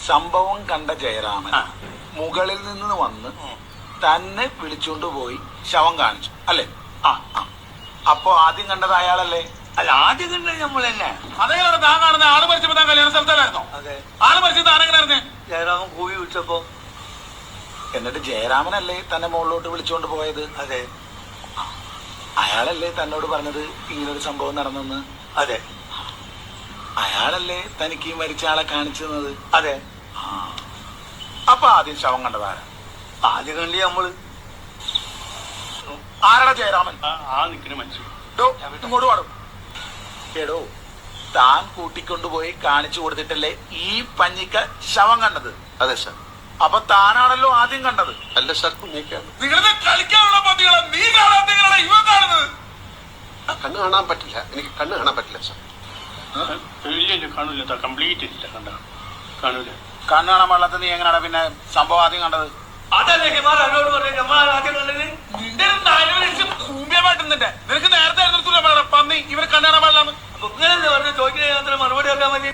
സംഭവം കണ്ട ജയരാമൻ മുകളിൽ നിന്ന് വന്ന് തന്നെ വിളിച്ചുകൊണ്ട് പോയി ശവം കാണിച്ചു അല്ലേ? അപ്പൊ ആദ്യം കണ്ടത് അയാളല്ലേ? അല്ല, ആദ്യം കണ്ടത് നമ്മളല്ലേ. അതേ താൻ കാണുന്ന ആള് മരിച്ചപ്പോ താൻ കല്യാണ സ്ഥലത്തല്ലായിരുന്നോ? അതെ. ആള് മരിച്ചത് താനെങ്ങനെ അറിഞ്ഞേ? ജയറാമൻ കൂവി വിളിച്ചപ്പോ. എന്നിട്ട് ജയരാമനല്ലേ തന്നെ മുകളിലോട്ട് വിളിച്ചുകൊണ്ട് പോയത്? അതെ. അയാളല്ലേ തന്നോട് പറഞ്ഞത് ഇങ്ങനൊരു സംഭവം നടന്നെന്ന്? അതെ. അയാളല്ലേ തനിക്ക് ഈ മരിച്ച ആളെ കാണിച്ചു തന്നത്? അതെ. അപ്പൊ ആദ്യം ശവം കണ്ടതാരാ? ആദ്യം കണ്ടി നമ്മള്. ആരാടാ ജയരാമൻ? ആ നിൽക്കുന്ന മനുഷ്യൻ. ഇങ്ങോട്ട് പാടും. എടോ, താൻ കൂട്ടിക്കൊണ്ടുപോയി കാണിച്ചു കൊടുത്തിട്ടല്ലേ ഈ പഞ്ഞിക്ക ശവം കണ്ടത്? അതെ സാർ. അപ്പൊ താനാണല്ലോ ആദ്യം കണ്ടത്? അല്ല സാർ, കുഞ്ഞിക്കാണ്. നിങ്ങളുടെ കളിക്കാനുള്ള പന്തികളെ നീ കാണാത്തങ്ങളാണ് ഇവ കാണുന്നത്. കണ്ണ് കാണാൻ പറ്റില്ല, എനിക്ക് കണ്ണ് കാണാൻ പറ്റില്ല സാർ. കാണൂല, കംപ്ലീറ്റ് ഇല്ല. കാണൂല. കണ്ണ് കാണാൻ പാടില്ലാത്ത നീ എങ്ങനെയാണ് പിന്നെ സംഭവം ആദ്യം കണ്ടത്? അതല്ലേ ഹിമാർ എന്നോട് പറഞ്ഞു നമ്മൾ ആദ്യം കണ്ടത്. നിന്റെ കൂമ്പിയമായിട്ടുന്നുണ്ട്. നിനക്ക് നേരത്തെ പന്നി ഇവരെ കണ്ണു കാണാൻ പാടില്ലാന്ന്. അപ്പൊ ഇങ്ങനെയല്ലേ പറഞ്ഞു ചോദിക്കുന്ന മറുപടി അറിയാൻ മതി.